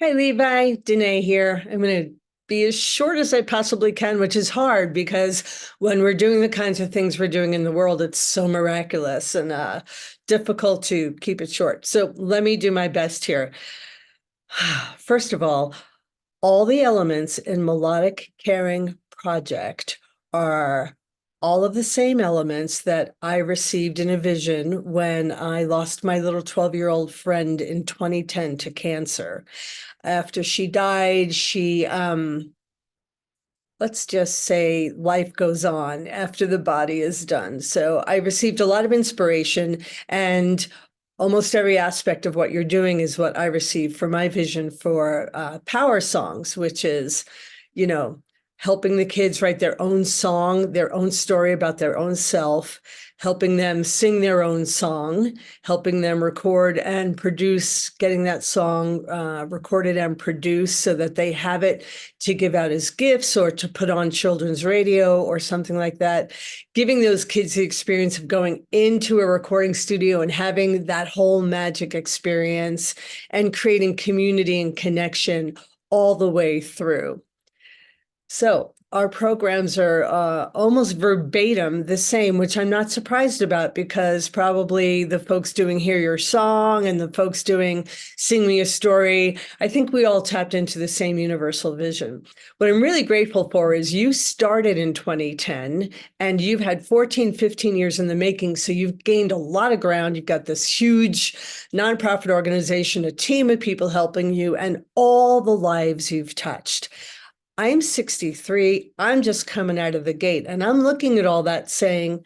Hi, Levi. Danae here. I'm going to be as short as I possibly can, which is hard because when we're doing the kinds of things we're doing in the world, it's so miraculous and difficult to keep it short. So let me do my best here. First of all the elements in Melodic Caring Project are all of the same elements that I received in a vision when I lost my little 12-year-old friend in 2010 to cancer. After she died, let's just say life goes on after the body is done. So I received a lot of inspiration, and almost every aspect of what you're doing is what I received for my vision for power songs, which is, you know, helping the kids write their own song, their own story about their own self, helping them sing their own song, helping them record and produce, getting that song recorded and produced so that they have it to give out as gifts or to put on children's radio or something like that. Giving those kids the experience of going into a recording studio and having that whole magic experience and creating community and connection all the way through. So our programs are almost verbatim the same, which I'm not surprised about because probably the folks doing Hear Your Song and the folks doing Sing Me a Story, I think we all tapped into the same universal vision. What I'm really grateful for is you started in 2010 and you've had 14, 15 years in the making. So you've gained a lot of ground. You've got this huge nonprofit organization, a team of people helping you, and all the lives you've touched. I'm 63. I'm just coming out of the gate. And I'm looking at all that saying,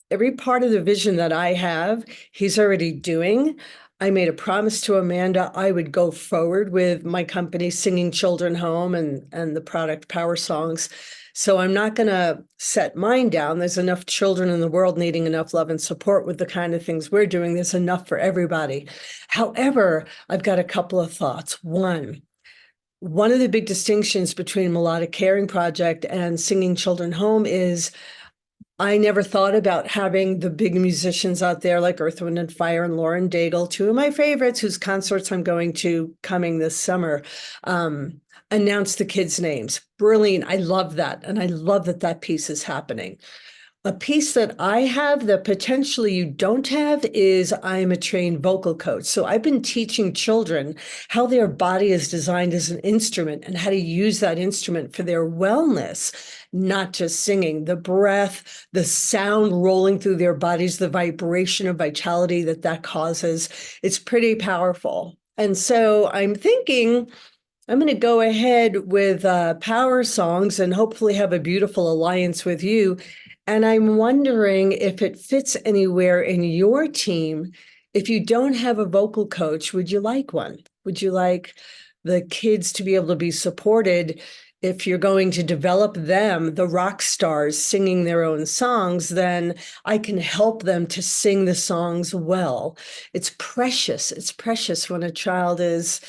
every part of the vision that I have, he's already doing. I made a promise to Amanda I would go forward with my company, Singing Children Home, and the product Power Songs. So I'm not going to set mine down. There's enough children in the world needing enough love and support with the kind of things we're doing. There's enough for everybody. However, I've got a couple of thoughts. One of the big distinctions between Melodic Caring Project and Singing Children Home is I never thought about having the big musicians out there like Earth, Wind and Fire and Lauren Daigle, two of my favorites whose concerts I'm going to coming this summer, announce the kids' names. Brilliant. I love that. And I love that that piece is happening. A piece that I have that potentially you don't have is I'm a trained vocal coach. So I've been teaching children how their body is designed as an instrument and how to use that instrument for their wellness, not just singing. The breath, the sound rolling through their bodies, the vibration of vitality that that causes, it's pretty powerful. And so I'm thinking I'm going to go ahead with power songs and hopefully have a beautiful alliance with you. And I'm wondering if it fits anywhere in your team. If you don't have a vocal coach, would you like one? Would you like the kids to be able to be supported? If you're going to develop them, the rock stars singing their own songs, then I can help them to sing the songs well. It's precious. It's precious when a child is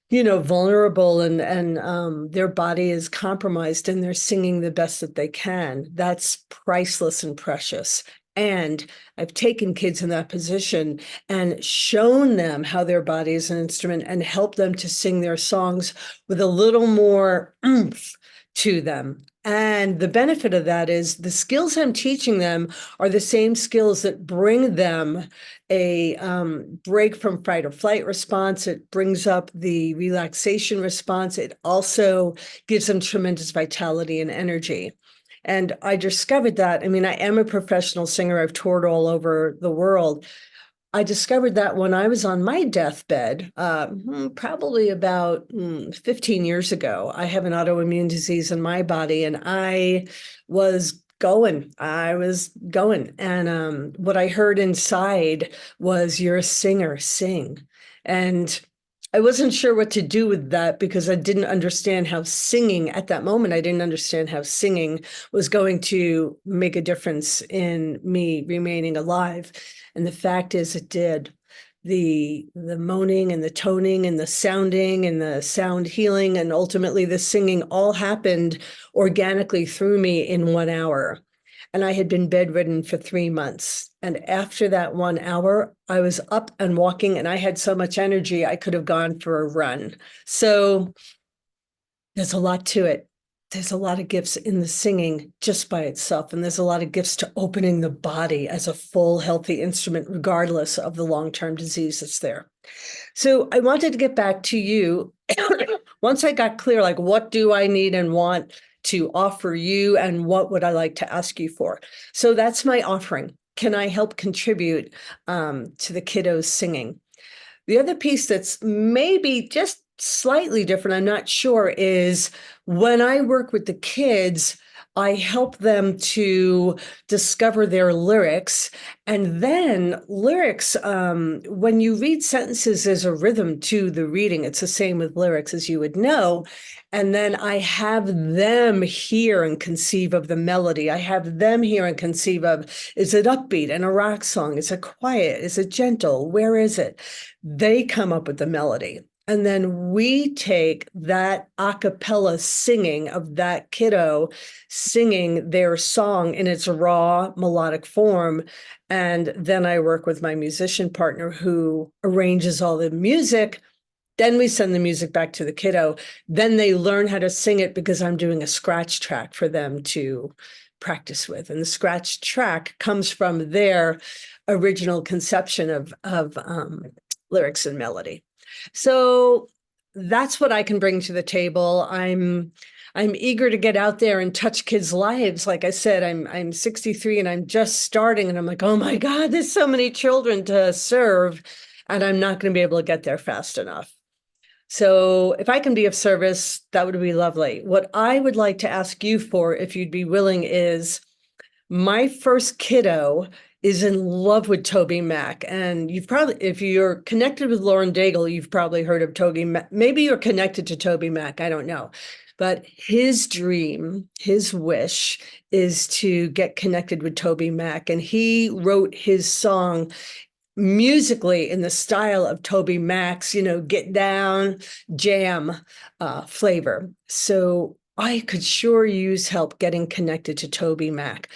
vulnerable and their body is compromised and they're singing the best that they can. That's priceless and precious. And I've taken kids in that position and shown them how their body is an instrument and helped them to sing their songs with a little more oomph to them. And the benefit of that is the skills I'm teaching them are the same skills that bring them a break from fight or flight response. It brings up the relaxation response. It also gives them tremendous vitality and energy. And I discovered that, I mean, I am a professional singer. I've toured all over the world. I discovered that when I was on my deathbed, probably about 15 years ago. I have an autoimmune disease in my body, and I was going. And what I heard inside was, "You're a singer, sing." And I wasn't sure what to do with that because I didn't understand how singing at that moment, I didn't understand how singing was going to make a difference in me remaining alive. And the fact is it did. The moaning and the toning and the sounding and the sound healing and ultimately the singing all happened organically through me in 1 hour. and I had been bedridden for 3 months. And after that 1 hour, I was up and walking, and I had so much energy, I could have gone for a run. So there's a lot to it. There's a lot of gifts in the singing just by itself. And there's a lot of gifts to opening the body as a full, healthy instrument, regardless of the long-term disease that's there. So I wanted to get back to you. Once I got clear, like, what do I need and want to offer you, and what would I like to ask you for? So that's my offering. Can I help contribute to the kiddos singing? The other piece that's maybe just slightly different, I'm not sure, is when I work with the kids, I help them to discover their lyrics. And then lyrics, when you read sentences, there's a rhythm to the reading. It's the same with lyrics, as you would know. And then I have them hear and conceive of the melody. I have them hear and conceive of, is it upbeat and a rock song? Is it quiet? Is it gentle? Where is it? They come up with the melody. And then we take that a cappella singing of that kiddo singing their song in its raw melodic form. And then I work with my musician partner who arranges all the music. Then we send the music back to the kiddo. Then they learn how to sing it because I'm doing a scratch track for them to practice with. And the scratch track comes from their original conception of lyrics and melody. So that's what I can bring to the table. I'm eager to get out there and touch kids' lives. Like I said, I'm 63 and I'm just starting, and I'm like, oh my God, there's so many children to serve, and I'm not going to be able to get there fast enough. So if I can be of service, that would be lovely. What I would like to ask you for, if you'd be willing, is my first kiddo is in love with Toby Mac. And you've probably, if you're connected with Lauren Daigle, you've probably heard of Toby Mac. Maybe you're connected to Toby Mac, I don't know. But his dream, his wish is to get connected with Toby Mac. And he wrote his song musically in the style of Toby Mac's, get down, jam flavor. So I could sure use help getting connected to Toby Mac.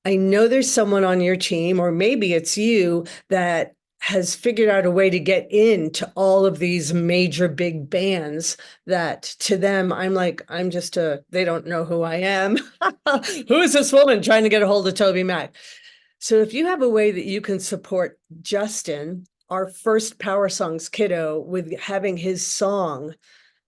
I know there's someone on your team, or maybe it's you, that has figured out a way to get into all of these major big bands that to them, I'm like, they don't know who I am. Who is this woman trying to get a hold of Toby Mac? So if you have a way that you can support Justin, our first Power Songs kiddo, with having his song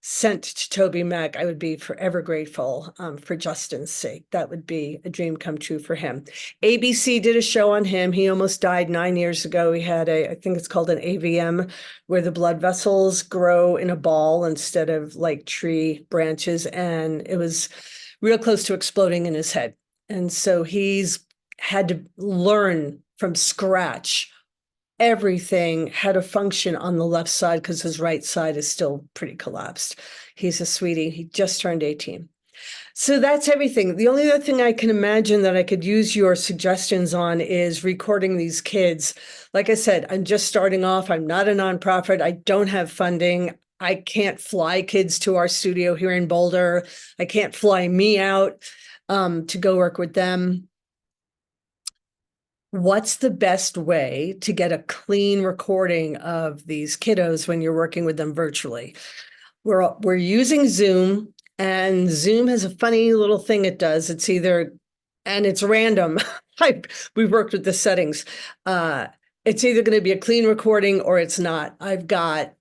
sent to Toby Mac, I would be forever grateful for Justin's sake. That would be a dream come true for him. ABC did a show on him. He almost died 9 years ago. He had I think it's called an AVM, where the blood vessels grow in a ball instead of like tree branches. And it was real close to exploding in his head. And so he's had to learn from scratch everything, how to function on the left side, because his right side is still pretty collapsed. He's a sweetie. He just turned 18. So that's everything. The only other thing I can imagine that I could use your suggestions on is recording these kids. Like I said, I'm just starting off. I'm not a nonprofit. I don't have funding. I can't fly kids to our studio here in Boulder. I can't fly me out to go work with them. What's the best way to get a clean recording of these kiddos when you're working with them virtually? We're using Zoom, and Zoom has a funny little thing it does. It's random. We've worked with the settings. It's either going to be a clean recording or it's not. I've got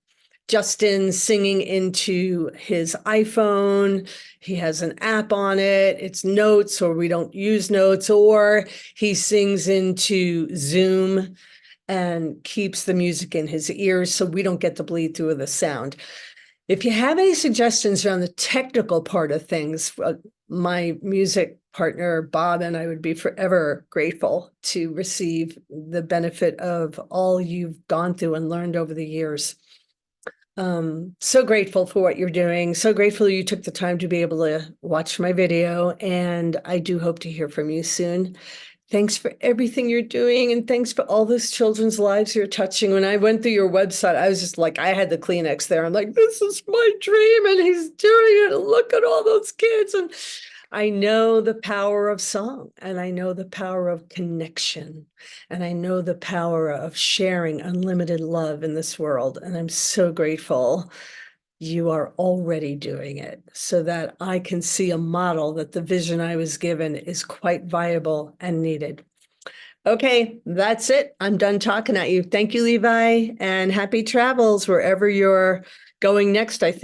Justin singing into his iPhone. He has an app on it. It's notes, or we don't use notes, or he sings into Zoom and keeps the music in his ears so we don't get the bleed through of the sound. If you have any suggestions around the technical part of things, my music partner, Bob, and I would be forever grateful to receive the benefit of all you've gone through and learned over the years. So grateful for what you're doing. So grateful you took the time to be able to watch my video, and I do hope to hear from you soon. Thanks for everything you're doing, and thanks for all those children's lives you're touching. When I went through your website, I was just like, I had the Kleenex there. I'm like, this is my dream, and he's doing it. Look at all those kids. And I know the power of song, and I know the power of connection, and I know the power of sharing unlimited love in this world. And I'm so grateful you are already doing it so that I can see a model that the vision I was given is quite viable and needed. Okay, that's it. I'm done talking at you. Thank you, Levi, and happy travels wherever you're going next. I think